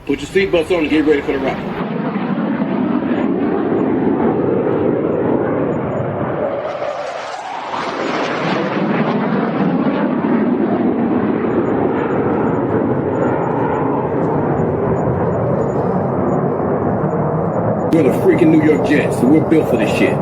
Put your seatbelts on and get ready for the ride. We're the freaking New York Jets, so we're built for this shit.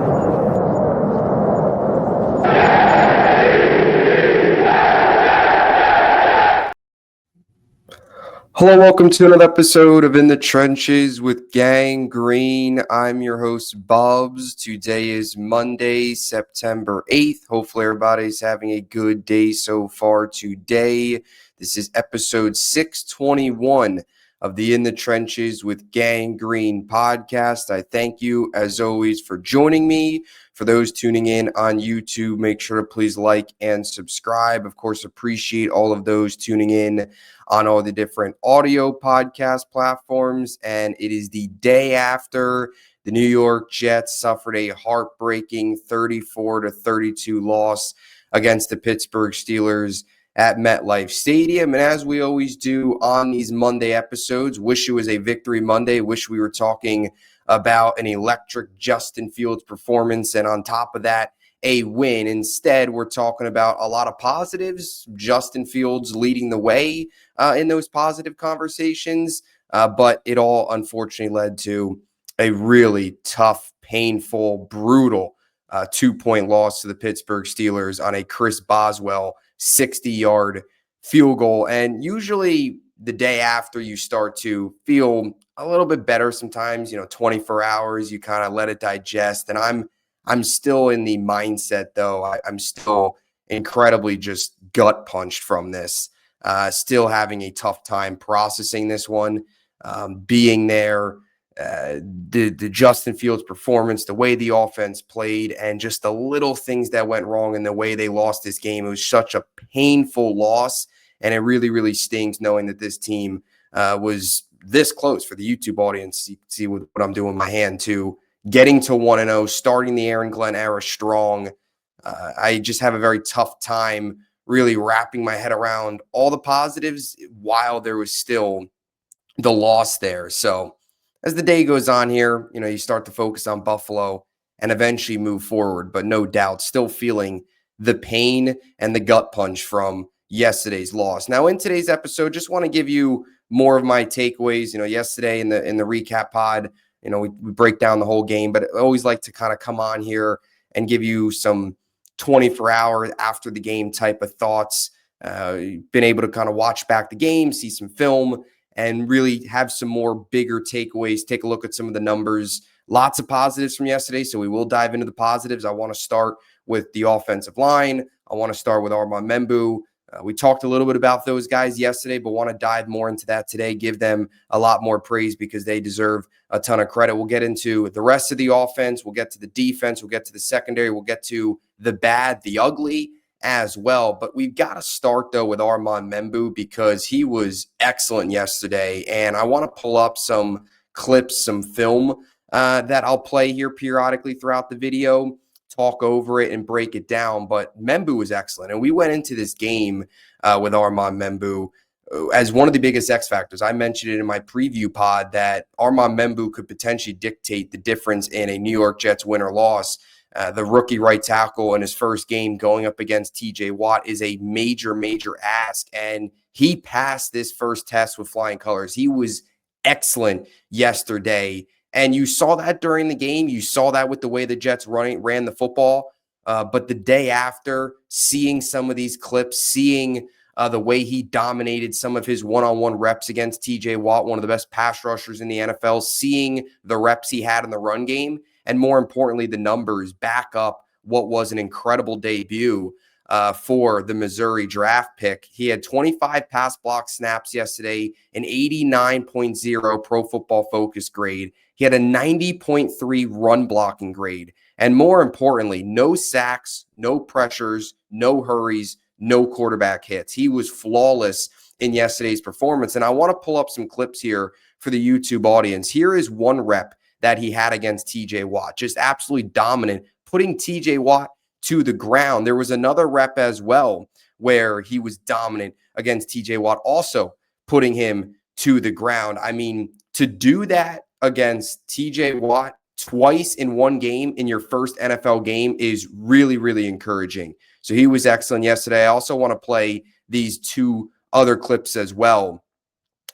Hello, welcome to another episode of In the Trenches with Gang Green. I'm your host, Bubbs. Today is Monday, September 8th. Hopefully everybody's having a good day so far today. This is episode 621 of the In the Trenches with Gang Green podcast. I thank you, as always, for joining me. For those tuning in on YouTube, make sure to please like and subscribe. Of course, appreciate all of those tuning in on all the different audio podcast platforms. And it is the day after the New York Jets suffered a heartbreaking 34-32 loss against the Pittsburgh Steelers at MetLife Stadium. And as we always do on these Monday episodes, wish it was a victory Monday, wish we were talking about an electric Justin Fields performance, and on top of that, a win. Instead, we're talking about a lot of positives, Justin Fields leading the way in those positive conversations, but it all unfortunately led to a really tough, painful, brutal 2-point loss to the Pittsburgh Steelers on a Chris Boswell 60-yard field goal. And usually the day after, you start to feel a little bit better sometimes, 24 hours, you kind of let it digest. And I'm still in the mindset, though. I'm still incredibly just gut punched from this, still having a tough time processing this one, being there, the Justin Fields performance, the way the offense played, and just the little things that went wrong and the way they lost this game. It was such a painful loss, and it really, really stings knowing that this team was this close. For the YouTube audience, you can see what I'm doing with my hand too. Getting to 1-0, starting the Aaron Glenn era strong. I just have a very tough time really wrapping my head around all the positives while there was still the loss there. So as the day goes on here, you start to focus on Buffalo and eventually move forward. But no doubt, still feeling the pain and the gut punch from yesterday's loss. Now, in today's episode, just want to give you more of my takeaways. Yesterday in the recap pod, we break down the whole game, but I always like to kind of come on here and give you some 24 hours after the game type of thoughts. Been able to kind of watch back the game, see some film, and really have some more bigger takeaways, take a look at some of the numbers. Lots of positives from yesterday, so we will dive into the positives. I want to start with the offensive line. I want to start with Armand Membou. We talked a little bit about those guys yesterday, but want to dive more into that today, give them a lot more praise because they deserve a ton of credit. We'll get into the rest of the offense. We'll get to the defense. We'll get to the secondary. We'll get to the bad, the ugly as well. But we've got to start, though, with Armand Membou because he was excellent yesterday. And I want to pull up some clips, some film that I'll play here periodically throughout the video, talk over it and break it down. But Membou was excellent. And we went into this game with Armand Membou as one of the biggest X factors. I mentioned it in my preview pod that Armand Membou could potentially dictate the difference in a New York Jets win or loss. The rookie right tackle in his first game going up against TJ Watt is a major, major ask. And he passed this first test with flying colors. He was excellent yesterday. And you saw that during the game. You saw that with the way the Jets ran the football. But the day after, seeing some of these clips, seeing the way he dominated some of his one-on-one reps against TJ Watt, one of the best pass rushers in the NFL, seeing the reps he had in the run game, and more importantly, the numbers back up what was an incredible debut for the Missouri draft pick. He had 25 pass block snaps yesterday, an 89.0 Pro Football Focus grade. He had a 90.3 run blocking grade. And more importantly, no sacks, no pressures, no hurries, no quarterback hits. He was flawless in yesterday's performance. And I want to pull up some clips here for the YouTube audience. Here is one rep that he had against TJ Watt, just absolutely dominant, putting TJ Watt to the ground. There was another rep as well where he was dominant against TJ Watt, also putting him to the ground. I mean, to do that against TJ Watt twice in one game in your first NFL game is really, really encouraging. So he was excellent yesterday. I also want to play these two other clips as well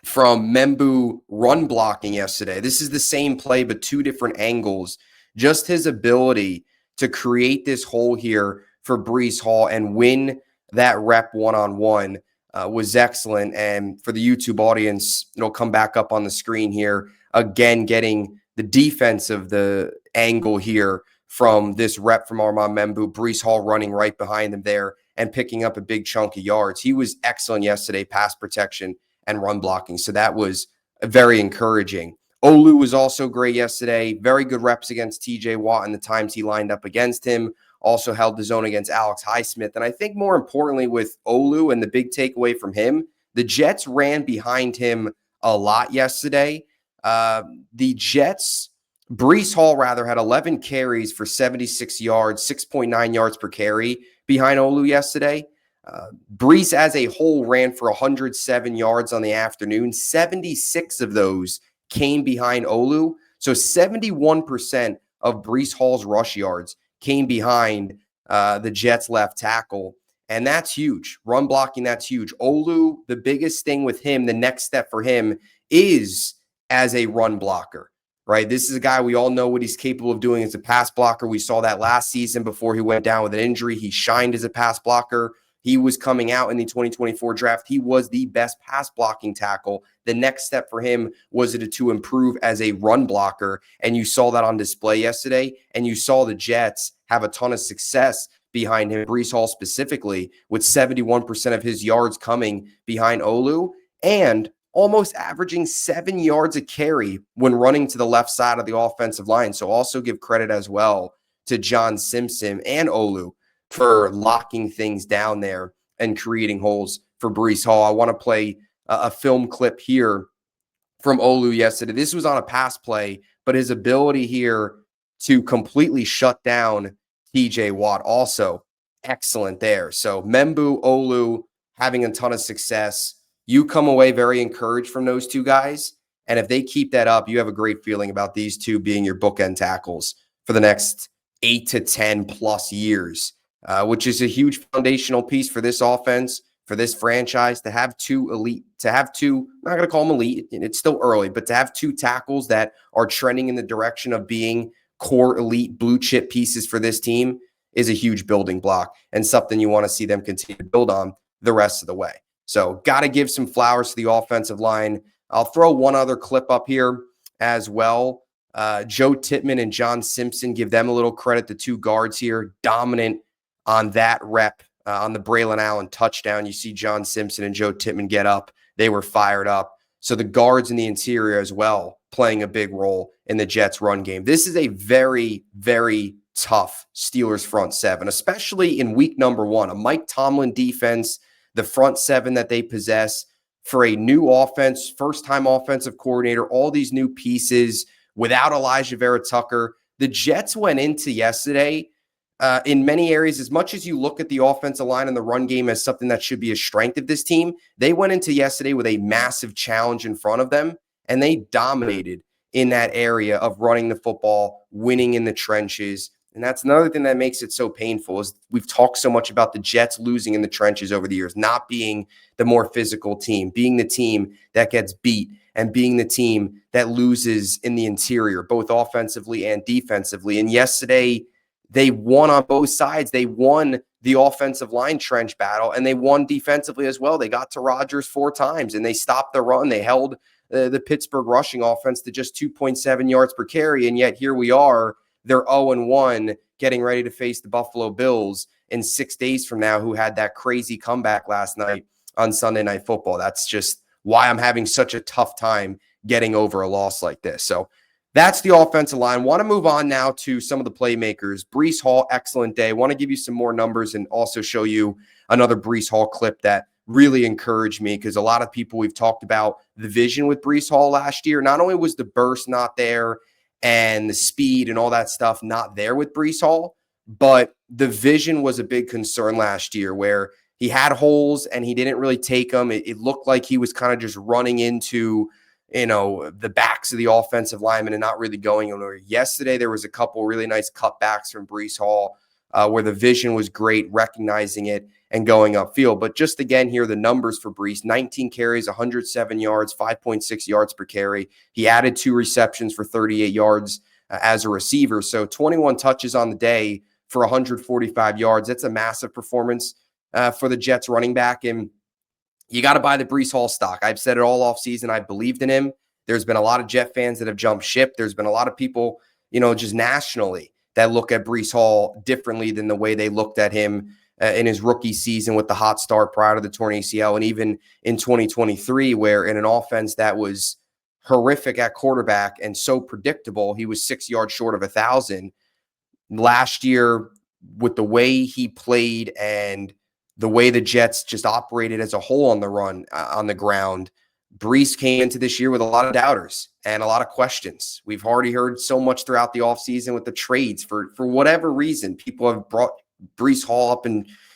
from Membu run blocking yesterday. This is the same play, but two different angles. Just his ability to create this hole here for Breece Hall and win that rep one-on-one was excellent. And for the YouTube audience, it'll come back up on the screen here. Again, getting the defense of the angle here from this rep from Armand Membu. Breece Hall running right behind him there and picking up a big chunk of yards. He was excellent yesterday, pass protection and run blocking. So that was very encouraging. Olu was also great yesterday. Very good reps against TJ Watt and the times he lined up against him. Also held the zone against Alex Highsmith. And I think more importantly with Olu and the big takeaway from him, the Jets ran behind him a lot yesterday. The Jets, Breece Hall rather, had 11 carries for 76 yards, 6.9 yards per carry behind Olu yesterday. Breece as a whole ran for 107 yards on the afternoon. 76 of those came behind Olu. So 71% of Breece Hall's rush yards came behind the Jets left tackle. And that's huge. Run blocking, that's huge. Olu, the biggest thing with him, the next step for him is as a run blocker, right? This is a guy we all know what he's capable of doing as a pass blocker. We saw that last season before he went down with an injury. He shined as a pass blocker. He was coming out in the 2024 draft. He was the best pass blocking tackle. The next step for him was to improve as a run blocker. And you saw that on display yesterday. And you saw the Jets have a ton of success behind him, Breece Hall specifically, with 71% of his yards coming behind Olu and almost averaging 7 yards a carry when running to the left side of the offensive line. So also give credit as well to John Simpson and Olu for locking things down there and creating holes for Breece Hall. I want to play a film clip here from Olu yesterday. This was on a pass play, but his ability here to completely shut down TJ Watt also excellent there. So Membu, Olu having a ton of success. You come away very encouraged from those two guys. And if they keep that up, you have a great feeling about these two being your bookend tackles for the next 8 to 10 plus years. Which is a huge foundational piece for this offense, for this franchise, to have two elite, to have two, I'm not going to call them elite, it's still early, but to have two tackles that are trending in the direction of being core elite blue chip pieces for this team is a huge building block and something you want to see them continue to build on the rest of the way. So got to give some flowers to the offensive line. I'll throw one other clip up here as well. Joe Tippmann and John Simpson, give them a little credit, the two guards here, dominant on that rep on the Braylon Allen touchdown. You see John Simpson and Joe Tippmann get up. They were fired up. So the guards in the interior as well playing a big role in the Jets run game. This is a very, very tough Steelers front seven, especially in week number one. A Mike Tomlin defense, the front seven that they possess for a new offense, first-time offensive coordinator, all these new pieces without Elijah Vera Tucker. The Jets went into yesterday in many areas, as much as you look at the offensive line and the run game as something that should be a strength of this team, they went into yesterday with a massive challenge in front of them, and they dominated in that area of running the football, winning in the trenches. And that's another thing that makes it so painful is we've talked so much about the Jets losing in the trenches over the years, not being the more physical team, being the team that gets beat and being the team that loses in the interior, both offensively and defensively. And yesterday, they won on both sides. They won the offensive line trench battle, and they won defensively as well. They got to Rodgers 4 times, and they stopped the run. They held the Pittsburgh rushing offense to just 2.7 yards per carry, and yet here we are. They're 0-1, getting ready to face the Buffalo Bills in 6 days from now, who had that crazy comeback last night on Sunday Night Football. That's just why I'm having such a tough time getting over a loss like this. So that's the offensive line. Want to move on now to some of the playmakers. Breece Hall, excellent day. Want to give you some more numbers and also show you another Breece Hall clip that really encouraged me, because a lot of people, we've talked about the vision with Breece Hall last year. Not only was the burst not there and the speed and all that stuff not there with Breece Hall, but the vision was a big concern last year, where he had holes and he didn't really take them. It looked like he was kind of just running into, the backs of the offensive linemen and not really going anywhere. Yesterday, there was a couple really nice cutbacks from Breece Hall where the vision was great, recognizing it and going upfield. But just again here, the numbers for Breece: 19 carries, 107 yards, 5.6 yards per carry. He added 2 receptions for 38 yards as a receiver. So 21 touches on the day for 145 yards. That's a massive performance for the Jets running back. And you got to buy the Breece Hall stock. I've said it all offseason. I believed in him. There's been a lot of Jet fans that have jumped ship. There's been a lot of people, just nationally that look at Breece Hall differently than the way they looked at him in his rookie season with the hot start prior to the torn ACL, and even in 2023, where in an offense that was horrific at quarterback and so predictable, he was 6 yards short of 1,000. Last year, with the way he played and the way the Jets just operated as a whole on the run, on the ground, Breece came into this year with a lot of doubters and a lot of questions. We've already heard so much throughout the offseason with the trades. For whatever reason, people have brought Breece Hall up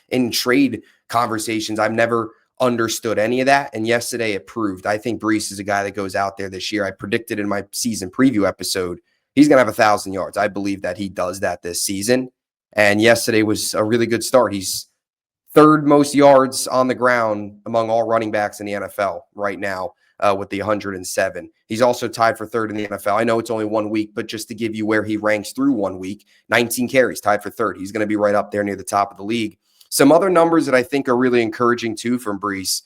in trade conversations. I've never understood any of that, and yesterday it proved. I think Breece is a guy that goes out there this year. I predicted in my season preview episode he's going to have 1,000 yards. I believe that he does that this season, and yesterday was a really good start. He's third most yards on the ground among all running backs in the NFL right now with the 107. He's also tied for third in the NFL. I know it's only 1 week, but just to give you where he ranks through 1 week, 19 carries, tied for third. He's going to be right up there near the top of the league. Some other numbers that I think are really encouraging too from Breece.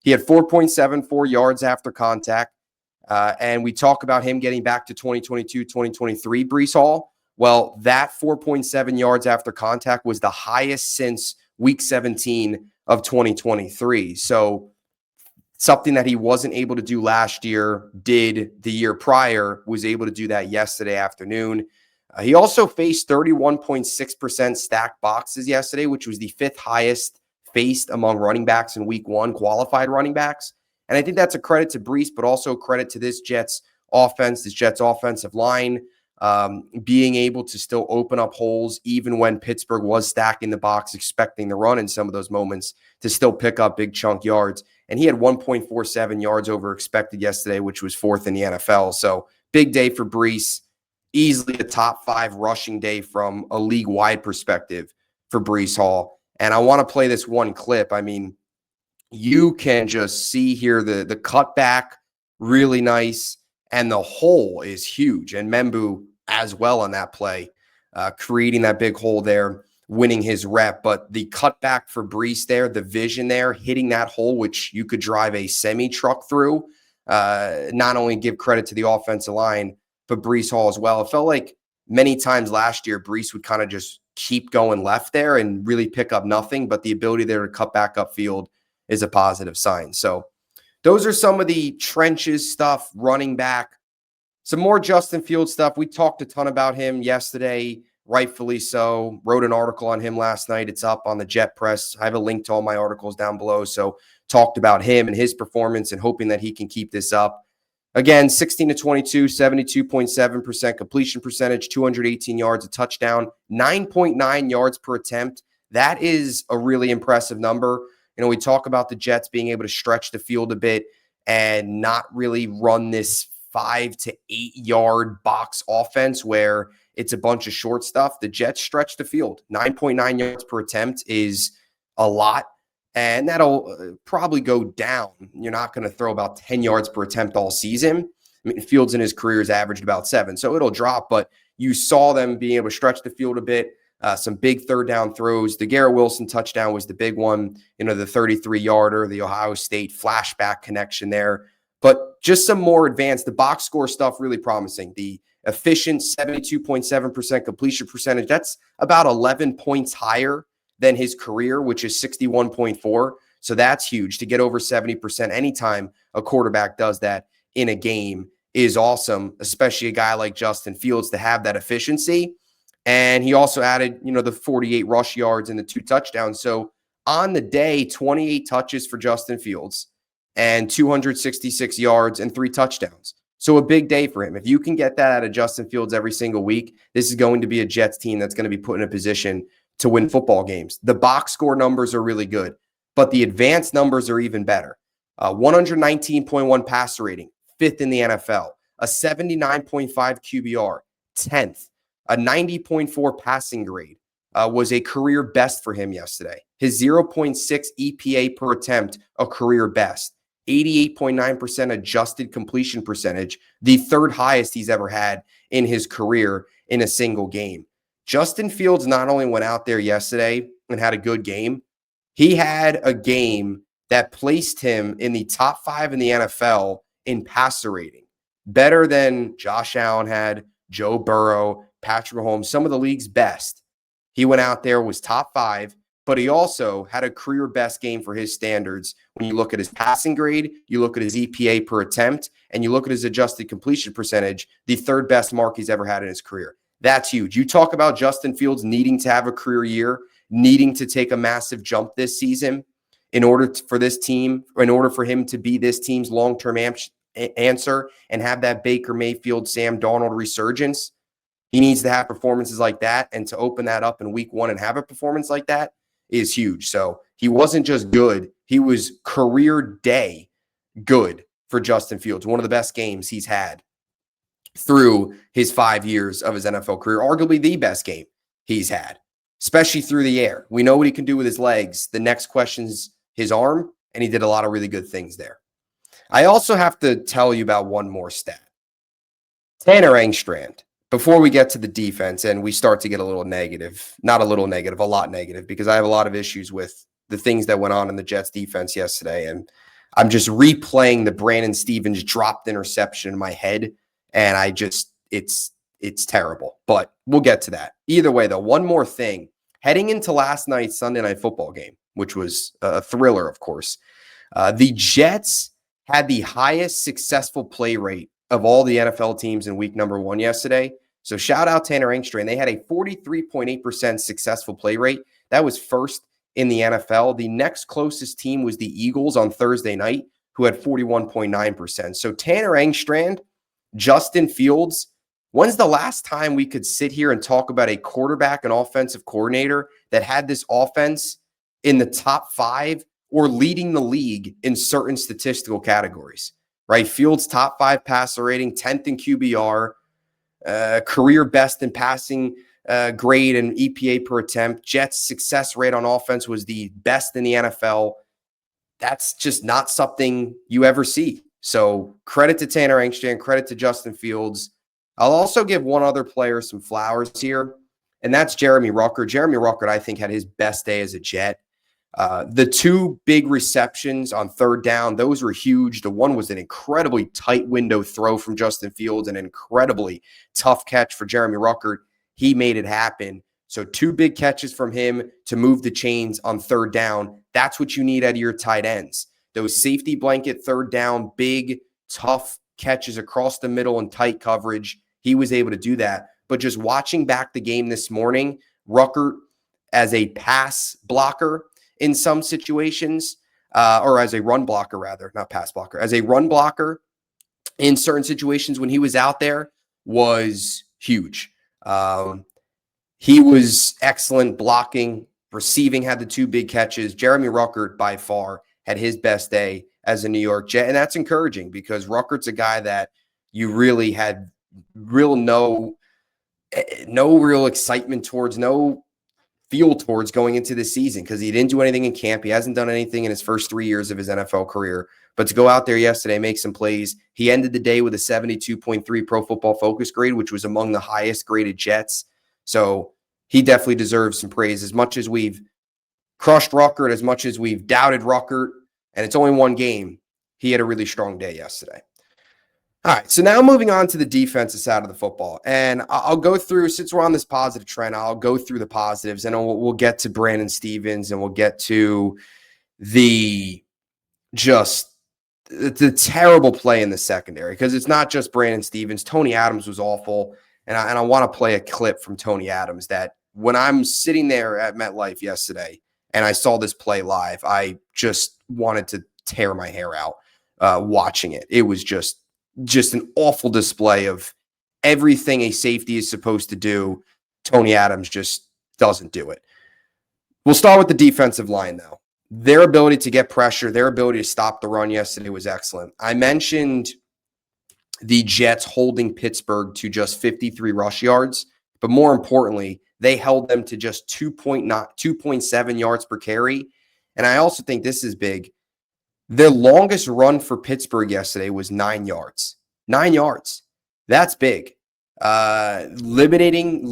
He had 4.74 yards after contact. And we talk about him getting back to 2022, 2023 Breece Hall. Well, that 4.7 yards after contact was the highest since week 17 of 2023. So something that he wasn't able to do last year, did the year prior, was able to do that yesterday afternoon. He also faced 31.6% stacked boxes yesterday, which was the 5th highest faced among running backs in week 1, qualified running backs. And I think that's a credit to Breece, but also a credit to this Jets offense, this Jets offensive line, being able to still open up holes, even when Pittsburgh was stacking the box, expecting the run in some of those moments, to still pick up big chunk yards. And he had 1.47 yards over expected yesterday, which was 4th in the NFL. So big day for Breece. Easily a top 5 rushing day from a league-wide perspective for Breece Hall. And I want to play this one clip. I mean, you can just see here the cutback, really nice, and the hole is huge. And Membu as well on that play, creating that big hole there, winning his rep. But the cutback for Breece there, the vision there, hitting that hole, which you could drive a semi-truck through, not only give credit to the offensive line, but Breece Hall as well. It felt like many times last year, Breece would kind of just keep going left there and really pick up nothing, but the ability there to cut back upfield is a positive sign. So those are some of the trenches stuff, running back. Some more Justin Fields stuff. We talked a ton about him yesterday, rightfully so. Wrote an article on him last night. It's up on the Jet Press. I have a link to all my articles down below. So talked about him and his performance and hoping that he can keep this up. Again, 16 to 22, 72.7% completion percentage, 218 yards, a touchdown, 9.9 yards per attempt. That is a really impressive number. We talk about the Jets being able to stretch the field a bit and not really run this 5 to 8 yard box offense where it's a bunch of short stuff. The Jets stretch the field. 9.9 yards per attempt is a lot. And that'll probably go down. You're not going to throw about 10 yards per attempt all season. I mean, Fields in his career has averaged about 7. So it'll drop, but you saw them being able to stretch the field a bit. Some big third down throws. The Garrett Wilson touchdown was the big one. The 33-yarder, the Ohio State flashback connection there. But just some more advanced. The box score stuff really promising. The efficient 72.7% completion percentage. That's about 11 points higher than his career, which is 61.4. So that's huge. To get over 70% anytime a quarterback does that in a game is awesome, especially a guy like Justin Fields to have that efficiency. And he also added, the 48 rush yards and the 2 touchdowns. So on the day, 28 touches for Justin Fields and 266 yards and 3 touchdowns. So a big day for him. If you can get that out of Justin Fields every single week, this is going to be a Jets team that's going to be put in a position to win football games. The box score numbers are really good. but the advanced numbers are even better. 119.1 passer rating, 5th in the NFL. A 79.5 QBR, 10th. A 90.4 passing grade was a career best for him yesterday. His 0.6 EPA per attempt, a career best. 88.9% adjusted completion percentage, the 3rd highest he's ever had in his career in a single game. Justin Fields not only went out there yesterday and had a good game, he had a game that placed him in the top 5 in the NFL in passer rating. Better than Josh Allen had, Joe Burrow, Patrick Mahomes, some of the league's best. He went out there, was top 5, but he also had a career best game for his standards. When you look at his passing grade, you look at his EPA per attempt, and you look at his adjusted completion percentage, the 3rd best mark he's ever had in his career. That's huge. You talk about Justin Fields needing to have a career year, needing to take a massive jump this season in order for this team, in order for him to be this team's long-term answer and have that Baker Mayfield, Sam Darnold resurgence. He needs to have performances like that, and to open that up in week 1 and have a performance like that is huge. So he wasn't just good, he was career day good for Justin Fields. One of the best games he's had through his 5 years of his NFL career, arguably the best game he's had, especially through the air. We know what he can do with his legs. The next question's his arm, and he did a lot of really good things there. I also have to tell you about one more stat. Tanner Engstrand, before we get to the defense and we start to get a little negative, not a little negative, a lot negative, because I have a lot of issues with the things that went on in the Jets defense yesterday. And I'm just replaying the Brandon Stevens dropped interception in my head. And it's terrible, but we'll get to that. Either way, though, one more thing. Heading into last night's Sunday Night Football game, which was a thriller, of course, the Jets had the highest successful play rate of all the NFL teams in week number 1 yesterday. So shout out Tanner Engstrand. They had a 43.8% successful play rate. That was 1st in the NFL. The next closest team was the Eagles on Thursday night, who had 41.9%. So Tanner Engstrand, Justin Fields, when's the last time we could sit here and talk about a quarterback and offensive coordinator that had this offense in the top 5 or leading the league in certain statistical categories, right? Fields top 5 passer rating, 10th in QBR, career best in passing grade and EPA per attempt. Jets' success rate on offense was the best in the NFL. That's just not something you ever see. So credit to Tanner Engstrand, credit to Justin Fields. I'll also give one other player some flowers here, and that's Jeremy Ruckert. Jeremy Ruckert, I think, had his best day as a Jet. The 2 big receptions on 3rd down, those were huge. The one was an incredibly tight window throw from Justin Fields, an incredibly tough catch for Jeremy Ruckert. He made it happen. So 2 big catches from him to move the chains on 3rd down. That's what you need out of your tight ends. Those safety blanket 3rd down, big, tough catches across the middle and tight coverage. He was able to do that. But just watching back the game this morning, Ruckert as a pass blocker in some situations, or as a run blocker, rather, not pass blocker, as a run blocker in certain situations when he was out there was huge. He was excellent blocking, receiving, had the 2 big catches. Jeremy Ruckert by far had his best day as a New York Jet. And that's encouraging because Ruckert's a guy that you really had no real excitement towards, no feel towards going into this season because he didn't do anything in camp. He hasn't done anything in his first 3 years of his NFL career. But to go out there yesterday, make some plays, he ended the day with a 72.3 Pro Football Focus grade, which was among the highest graded Jets. So he definitely deserves some praise. As much as we've crushed Ruckert, as much as we've doubted Ruckert, and it's only 1 game, he had a really strong day yesterday. All right, so now moving on to the defensive side of the football. And I'll go through, since we're on this positive trend, I'll go through the positives, and we'll get to Brandon Stevens, and we'll get to the terrible play in the secondary, because it's not just Brandon Stevens. Tony Adams was awful, and I want to play a clip from Tony Adams that when I'm sitting there at MetLife yesterday and I saw this play live, I just wanted to tear my hair out watching it. It was just an awful display of everything a safety is supposed to do. Tony Adams just doesn't do it. We'll start with the defensive line, though. their ability to get pressure, their ability to stop the run yesterday was excellent. I mentioned the Jets holding Pittsburgh to just 53 rush yards, but more importantly, they held them to just 2.7 yards per carry. And I also think this is big. Their longest run for Pittsburgh yesterday was 9 yards. 9 yards. That's big. Limiting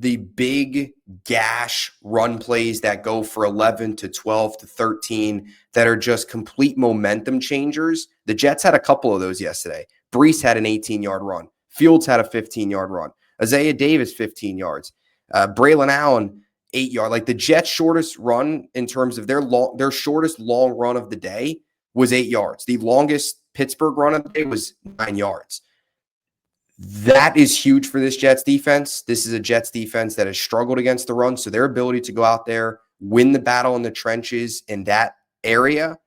the big gash run plays that go for 11 to 12 to 13 that are just complete momentum changers. The Jets had a couple of those yesterday. Brees had an 18-yard run. Fields had a 15-yard run. Isaiah Davis, 15 yards. Braylon Allen, 8 yards. Like the Jets' shortest run in terms of their shortest long run of the day was 8 yards. The longest Pittsburgh run of the day was 9 yards. That is huge for this Jets defense. This is a Jets defense that has struggled against the run. So their ability to go out there, win the battle in the trenches in that area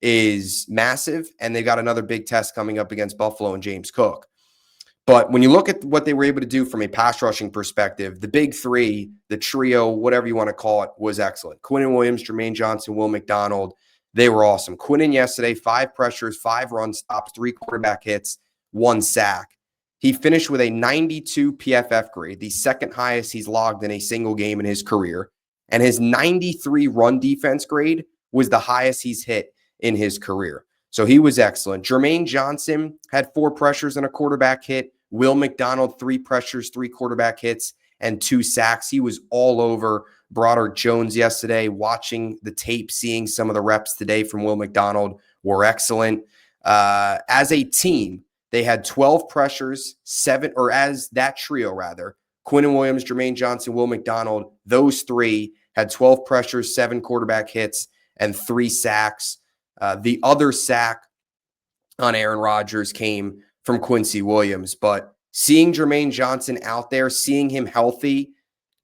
is massive. And they got another big test coming up against Buffalo and James Cook. But when you look at what they were able to do from a pass rushing perspective, the big three, the trio, whatever you want to call it, was excellent. Quinnen Williams, Jermaine Johnson, Will McDonald, they were awesome. Quinnen yesterday, 5 pressures, 5 run stops, 3 quarterback hits, 1 sack. He finished with a 92 PFF grade, the second highest he's logged in a single game in his career. And his 93 run defense grade was the highest he's hit in his career. So he was excellent. Jermaine Johnson had 4 pressures and a quarterback hit. Will McDonald, 3 pressures, 3 quarterback hits, and 2 sacks. He was all over Broderick Jones yesterday. Watching the tape, seeing some of the reps today from Will McDonald were excellent. As a team, they had 12 pressures, 7, or as that trio, rather, Quinnen Williams, Jermaine Johnson, Will McDonald, those 3 had 12 pressures, 7 quarterback hits, and 3 sacks. The other sack on Aaron Rodgers came from Quincy Williams. But seeing Jermaine Johnson out there, seeing him healthy,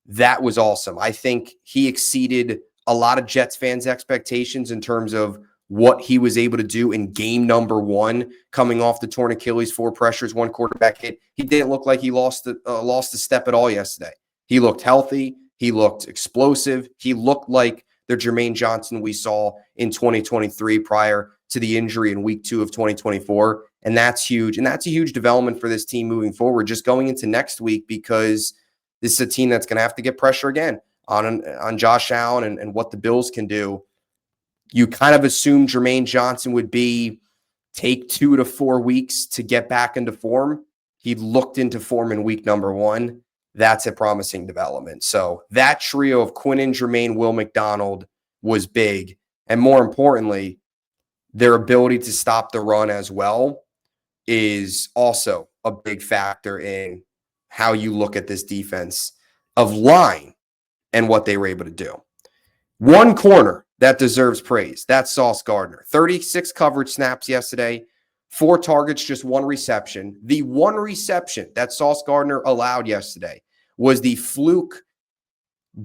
that was awesome. I think he exceeded a lot of Jets fans' expectations in terms of what he was able to do in game number 1, coming off the torn Achilles, 4 pressures, 1 quarterback hit. He didn't look like he lost a step at all yesterday. He looked healthy. He looked explosive. He looked like the Jermaine Johnson we saw in 2023 prior to the injury in week 2 of 2024. And that's huge. And that's a huge development for this team moving forward, just going into next week, because this is a team that's going to have to get pressure again on Josh Allen and what the Bills can do. You kind of assume Jermaine Johnson would take 2 to 4 weeks to get back into form. He looked into form in week number 1. That's a promising development. So that trio of Quinnen, Jermaine, Will McDonald was big. And more importantly, their ability to stop the run as well is also a big factor in how you look at this defense of line and what they were able to do. One corner that deserves praise, that's Sauce Gardner. 36 coverage snaps yesterday, 4 targets, just 1 reception. The 1 reception that Sauce Gardner allowed yesterday was the fluke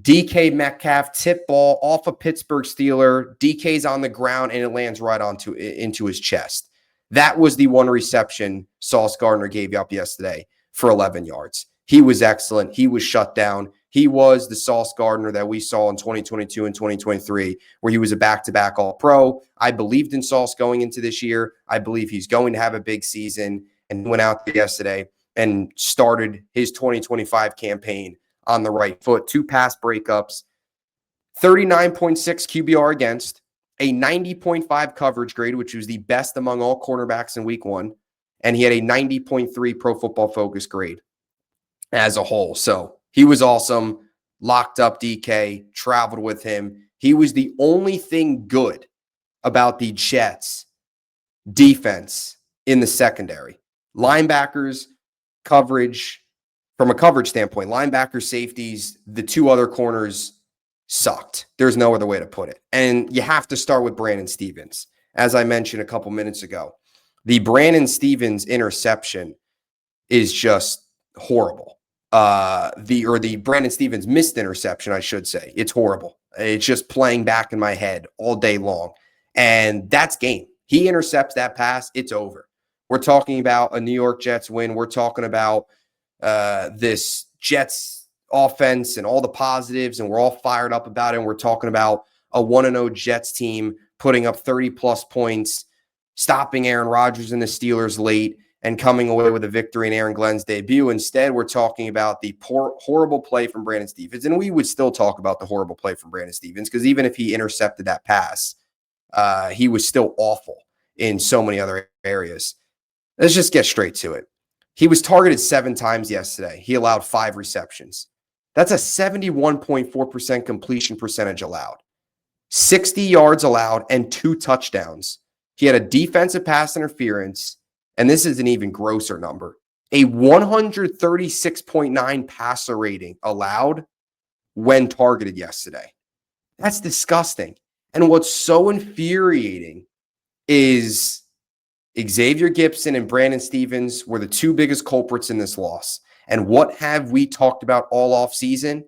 DK Metcalf tip ball off a Pittsburgh Steeler. DK's on the ground and it lands right into his chest. That was the 1 reception Sauce Gardner gave up yesterday for 11 yards. He was excellent. He was shut down. He was the Sauce Gardner that we saw in 2022 and 2023, where he was a back-to-back All-Pro. I believed in Sauce going into this year. I believe he's going to have a big season, and went out there yesterday and started his 2025 campaign on the right foot. 2 pass breakups, 39.6 QBR against, a 90.5 coverage grade, which was the best among all cornerbacks in week 1, and he had a 90.3 Pro Football Focus grade as a whole. So he was awesome. Locked up DK, traveled with him. He was the only thing good about the Jets defense in the secondary. Linebackers, coverage, from a coverage standpoint, linebackers, safeties, the 2 other corners sucked. There's no other way to put it. And you have to start with Brandon Stevens. As I mentioned a couple minutes ago, the Brandon Stevens interception is just horrible. The Brandon Stevens missed interception, I should say. It's horrible. It's just playing back in my head all day long. And that's game. He intercepts that pass, it's over. We're talking about a New York Jets win. We're talking about this Jets offense and all the positives, and we're all fired up about it. And we're talking about a 1-0 Jets team putting up 30-plus points, stopping Aaron Rodgers and the Steelers late, and coming away with a victory in Aaron Glenn's debut. Instead, we're talking about the horrible play from Brandon Stephens. And we would still talk about the horrible play from Brandon Stephens because even if he intercepted that pass, he was still awful in so many other areas. Let's just get straight to it. He was targeted 7 times yesterday. He allowed 5 receptions. That's a 71.4% completion percentage allowed. 60 yards allowed and 2 touchdowns. He had a defensive pass interference, and this is an even grosser number, a 136.9 passer rating allowed when targeted yesterday. That's disgusting. And what's so infuriating is Xavier Gipson and Brandon Stephens were the 2 biggest culprits in this loss. And what have we talked about all offseason?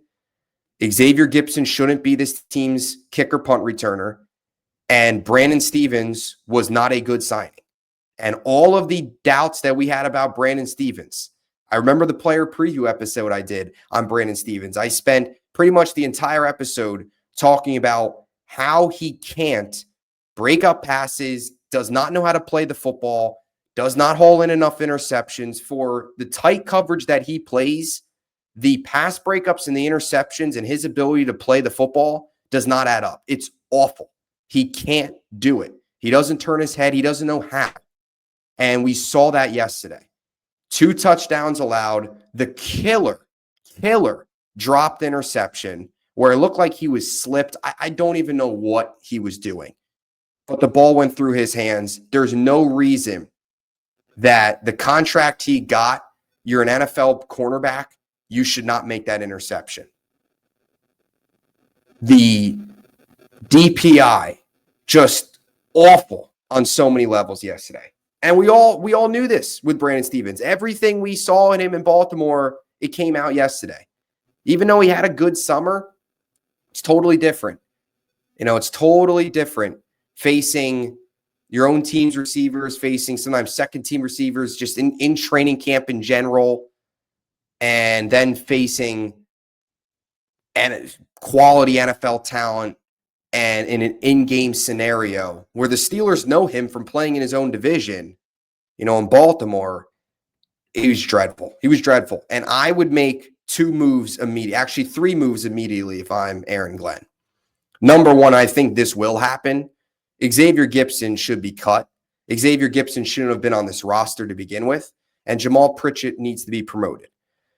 Xavier Gipson shouldn't be this team's kicker punt returner, and Brandon Stephens was not a good signing. And all of the doubts that we had about Brandon Stephens, I remember the player preview episode I did on Brandon Stephens. I spent pretty much the entire episode talking about how he can't break up passes, does not know how to play the football, does not haul in enough interceptions. For the tight coverage that he plays, the pass breakups and the interceptions and his ability to play the football does not add up. It's awful. He can't do it. He doesn't turn his head. He doesn't know how. And we saw that yesterday. 2 touchdowns allowed. The killer dropped interception where it looked like he was slipped. I don't even know what he was doing. But the ball went through his hands. There's no reason that the contract he got, you're an NFL cornerback, you should not make that interception. The DPI, just awful on so many levels yesterday. And we all knew this with Brandon Stephens. Everything we saw in him in Baltimore, it came out yesterday. Even though he had a good summer, it's totally different. It's totally different facing your own team's receivers, facing sometimes second-team receivers just in training camp in general, and then facing quality NFL talent and in an in-game scenario where the Steelers know him from playing in his own division, in Baltimore. He was dreadful. And I would make 2 moves immediately, actually 3 moves immediately if I'm Aaron Glenn. Number 1, I think this will happen. Xavier Gipson should be cut. Xavier Gipson shouldn't have been on this roster to begin with. And Jamal Pritchett needs to be promoted.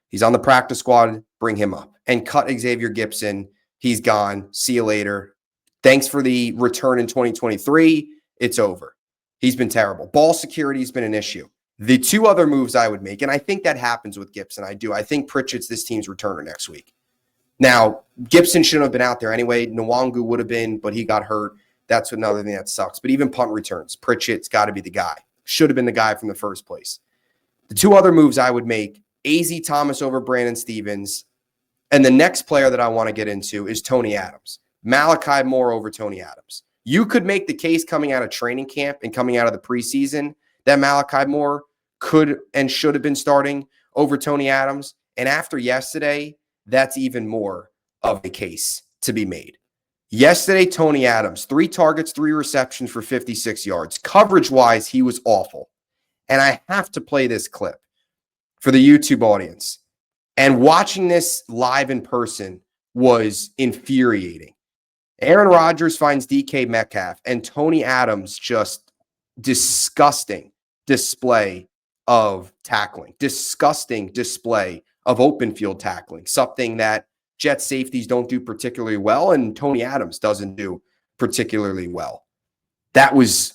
He's on the practice squad. Bring him up. And cut Xavier Gipson. He's gone. See you later. Thanks for the return in 2023. It's over. He's been terrible. Ball security has been an issue. The 2 other moves I would make, and I think that happens with Gipson. I think Pritchett's this team's returner next week. Now, Gipson shouldn't have been out there anyway. Nwangu would have been, but he got hurt. That's another thing that sucks. But even punt returns, Pritchett's got to be the guy. Should have been the guy from the first place. The 2 other moves I would make, A.Z. Thomas over Brandon Stephens. And the next player that I want to get into is Tony Adams. Malachi Moore over Tony Adams. You could make the case coming out of training camp and coming out of the preseason that Malachi Moore could and should have been starting over Tony Adams. And after yesterday, that's even more of a case to be made. Yesterday, Tony Adams, 3 targets, 3 receptions for 56 yards. Coverage-wise, he was awful. And I have to play this clip for the YouTube audience. And watching this live in person was infuriating. Aaron Rodgers finds DK Metcalf, and Tony Adams just disgusting display of tackling, disgusting display of open field tackling, something that Jet safeties don't do particularly well, and Tony Adams doesn't do particularly well. That was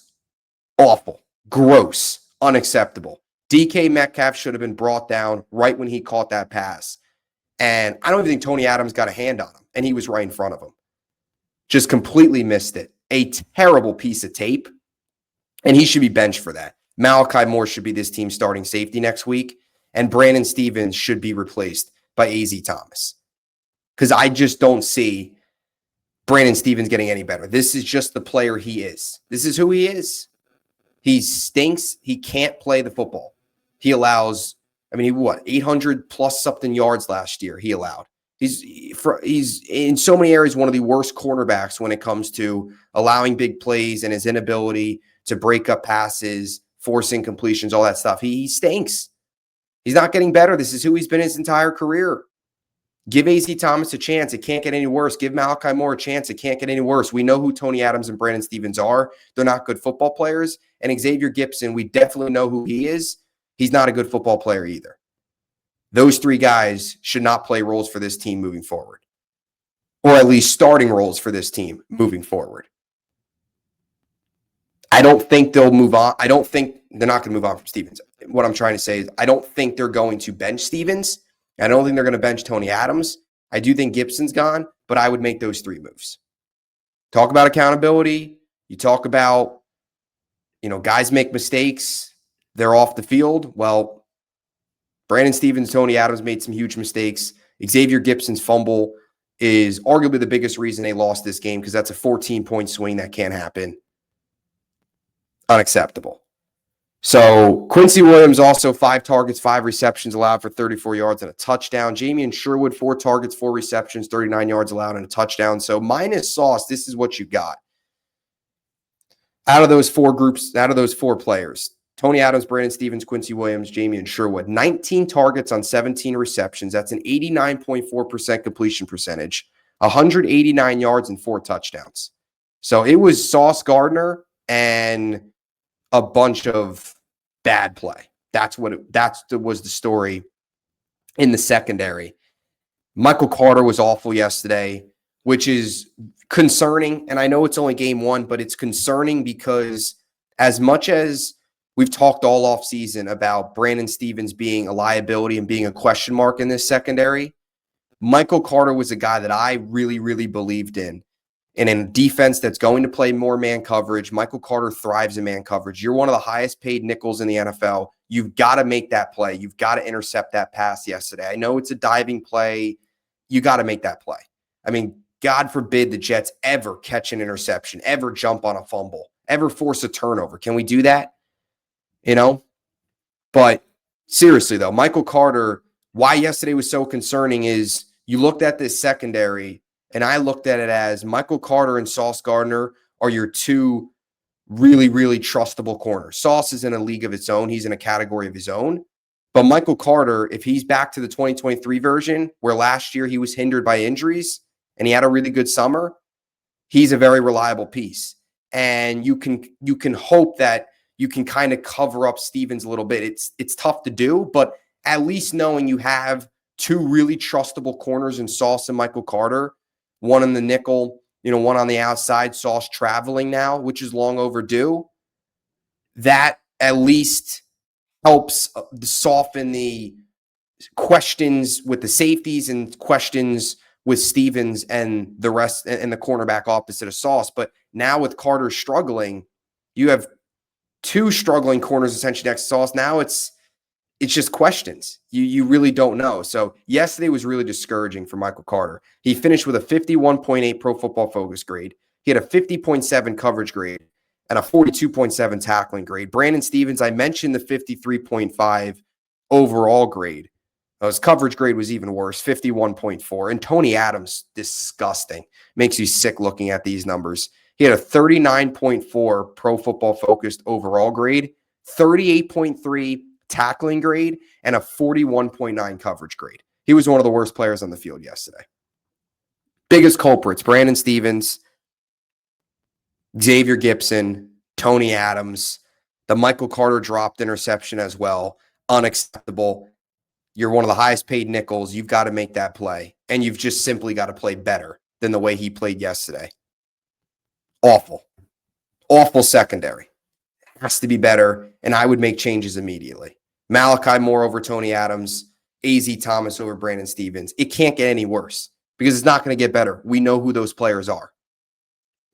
awful, gross, unacceptable. DK Metcalf should have been brought down right when he caught that pass. And I don't even think Tony Adams got a hand on him, and he was right in front of him. Just completely missed it. A terrible piece of tape, and he should be benched for that. Malachi Moore should be this team's starting safety next week, and Brandon Stephens should be replaced by A.Z. Thomas. Because I just don't see Brandon Stephens getting any better. This is just the player he is. This is who he is. He stinks. He can't play the football. He allows, 800 plus something yards last year he allowed. He's in so many areas one of the worst cornerbacks when it comes to allowing big plays and his inability to break up passes, forcing completions, all that stuff. He stinks. He's not getting better. This is who he's been his entire career. Give A.Z. Thomas a chance. It can't get any worse. Give Malachi Moore a chance. It can't get any worse. We know who Tony Adams and Brandon Stevens are. They're not good football players. And Xavier Gipson, we definitely know who he is. He's not a good football player either. Those three guys should not play roles for this team moving forward, or at least starting roles for this team moving forward. I don't think they'll move on. I don't think they're not going to move on from Stevens. What I'm trying to say is I don't think they're going to bench Stevens. I don't think they're going to bench Tony Adams. I do think Gibson's gone, but I would make those three moves. Talk about accountability. You talk about, guys make mistakes. They're off the field. Well, Brandon Stevens, Tony Adams made some huge mistakes. Xavier Gipson's fumble is arguably the biggest reason they lost this game because that's a 14-point swing that can't happen. Unacceptable. So Quincy Williams also 5 targets, 5 receptions allowed for 34 yards and a touchdown. Jamien Sherwood 4 targets, 4 receptions, 39 yards allowed and a touchdown. So minus Sauce, this is what you got. Out of those 4 groups, out of those 4 players, Tony Adams, Brandon Stevens, Quincy Williams, Jamien Sherwood, 19 targets on 17 receptions. That's an 89.4% completion percentage, 189 yards and 4 touchdowns. So it was Sauce Gardner and a bunch of bad play. That was the story in the secondary. Michael Carter was awful yesterday, which is concerning. And I know it's only game 1, but it's concerning because as much as we've talked all offseason about Brandon Stevens being a liability and being a question mark in this secondary, Michael Carter was a guy that I really, really believed in. And in a defense that's going to play more man coverage, Michael Carter thrives in man coverage. You're one of the highest paid nickels in the NFL. You've got to make that play. You've got to intercept that pass yesterday. I know it's a diving play. You got to make that play. I mean, God forbid the Jets ever catch an interception, ever jump on a fumble, ever force a turnover. Can we do that? But seriously, though, Michael Carter, why yesterday was so concerning is you looked at this secondary, and I looked at it as Michael Carter and Sauce Gardner are your 2 really, really trustable corners. Sauce is in a league of its own. He's in a category of his own. But Michael Carter, if he's back to the 2023 version, where last year he was hindered by injuries and he had a really good summer, he's a very reliable piece. And you can hope that you can kind of cover up Stevens a little bit. It's tough to do, but at least knowing you have 2 really trustable corners in Sauce and Michael Carter, one in the nickel, one on the outside, Sauce traveling now, which is long overdue. That at least helps soften the questions with the safeties and questions with Stevens and the rest and the cornerback opposite of Sauce. But now with Carter struggling, you have 2 struggling corners essentially next to Sauce. Now it's just questions. You really don't know. So yesterday was really discouraging for Michael Carter. He finished with a 51.8 Pro Football Focus grade. He had a 50.7 coverage grade and a 42.7 tackling grade. Brandon Stevens, I mentioned the 53.5 overall grade. His coverage grade was even worse, 51.4. And Tony Adams, disgusting. Makes you sick looking at these numbers. He had a 39.4 Pro Football Focused overall grade, 38.3 tackling grade, and a 41.9 coverage grade. He was one of the worst players on the field yesterday. Biggest culprits, Brandon Stevens, Xavier Gipson, Tony Adams, the Michael Carter dropped interception as well. Unacceptable. You're one of the highest paid nickels. You've got to make that play. And you've just simply got to play better than the way he played yesterday. Awful. Awful secondary. Has to be better, and I would make changes immediately. Malachi Moore over Tony Adams, A.Z. Thomas over Brandon Stevens. It can't get any worse because it's not going to get better. We know who those players are.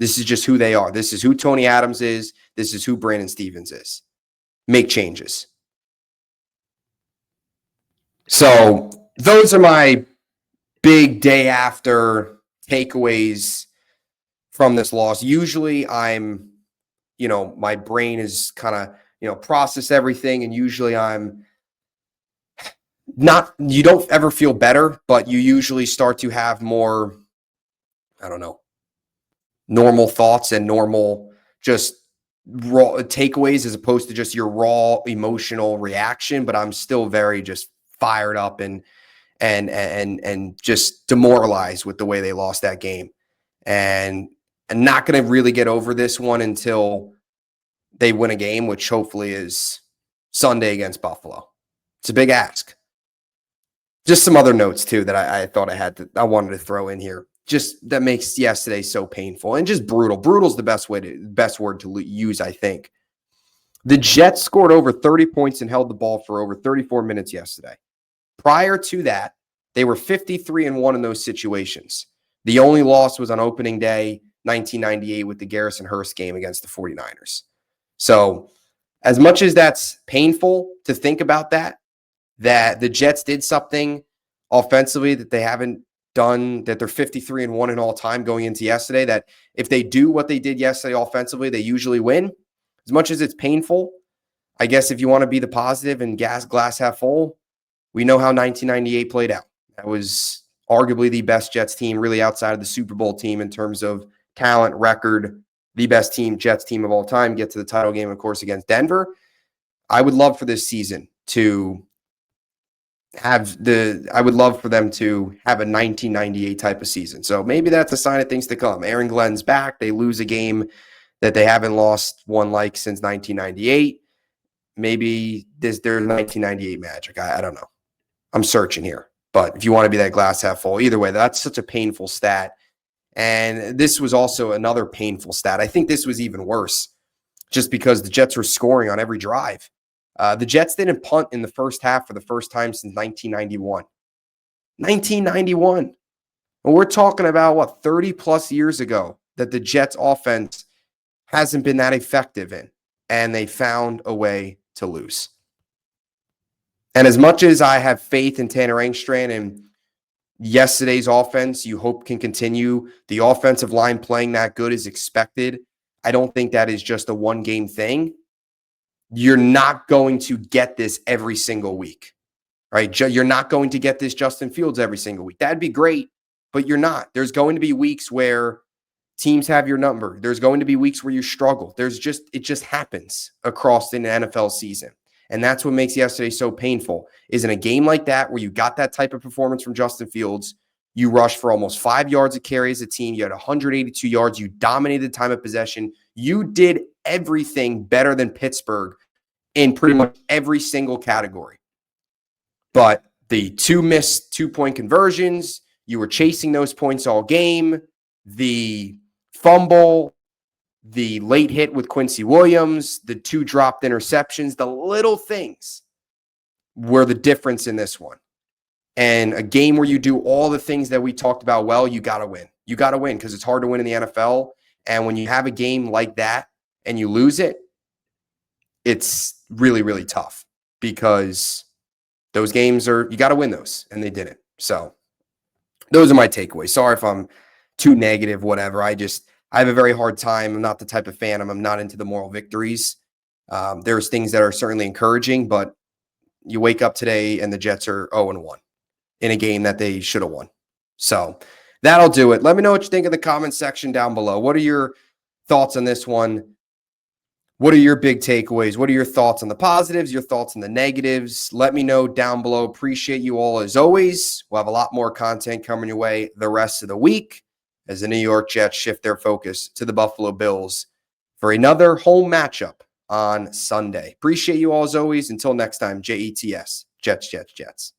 This is just who they are. This is who Tony Adams is. This is who Brandon Stevens is. Make changes. So those are my big day after takeaways from this loss. Usually I'm, my brain is kind of, process everything. And usually I'm you don't ever feel better, but you usually start to have more, I don't know, normal thoughts and normal just raw takeaways as opposed to just your raw emotional reaction. But I'm still very just fired up and just demoralized with the way they lost that game. And I'm not going to really get over this one until they win a game, which hopefully is Sunday against Buffalo. It's a big ask. Just some other notes too that I thought I wanted to throw in here. Just that makes yesterday so painful and just brutal. Brutal is the best word to use, I think. The Jets scored over 30 points and held the ball for over 34 minutes yesterday. Prior to that, they were 53-1 in those situations. The only loss was on opening day, 1998, with the Garrison Hurst game against the 49ers. So as much as that's painful to think about that the Jets did something offensively that they haven't done, that they're 53-1 in all time going into yesterday, that if they do what they did yesterday offensively, they usually win. As much as it's painful, I guess if you want to be the positive and glass half full, we know how 1998 played out. That was arguably the best Jets team, really outside of the Super Bowl team in terms of talent, record, the best Jets team of all time, get to the title game, of course, against Denver. I would love for this season to I would love for them to have a 1998 type of season. So maybe that's a sign of things to come. Aaron Glenn's back. They lose a game that they haven't lost one like since 1998. Maybe there's 1998 magic. I don't know. I'm searching here. But if you want to be that glass half full, either way, that's such a painful stat. And this was also another painful stat. I think this was even worse just because the Jets were scoring on every drive. The Jets didn't punt in the first half for the first time since 1991. 1991. And we're talking about, 30-plus years ago that the Jets offense hasn't been that effective in, and they found a way to lose. And as much as I have faith in Tanner Engstrand and yesterday's offense, you hope can continue, the offensive line playing that good is expected. I don't think that is just a one-game thing. You're not going to get this every single week, right? You're not going to get this Justin Fields every single week. That'd be great, but you're not. There's going to be weeks where teams have your number. There's going to be weeks where you struggle. It just happens across the NFL season. And that's what makes yesterday so painful, is in a game like that where you got that type of performance from Justin Fields, you rushed for almost 5 yards a carry as a team. You had 182 yards. You dominated time of possession. You did everything better than Pittsburgh in pretty much every single category. But the 2 missed 2-point conversions, you were chasing those points all game. The fumble, the late hit with Quincy Williams, the 2 dropped interceptions, the little things were the difference in this one. And a game where you do all the things that we talked about well, you got to win. You got to win because it's hard to win in the NFL. And when you have a game like that and you lose it, it's really, really tough because those games you got to win those, and they didn't. So those are my takeaways. Sorry if I'm too negative, whatever. I have a very hard time. I'm not the type of fan. I'm not into the moral victories. There's things that are certainly encouraging, but you wake up today and the Jets are 0-1 in a game that they should have won. So that'll do it. Let me know what you think in the comment section down below. What are your thoughts on this one? What are your big takeaways? What are your thoughts on the positives, your thoughts on the negatives? Let me know down below. Appreciate you all as always. We'll have a lot more content coming your way the rest of the week as the New York Jets shift their focus to the Buffalo Bills for another home matchup on Sunday. Appreciate you all as always. Until next time, Jets, Jets, Jets.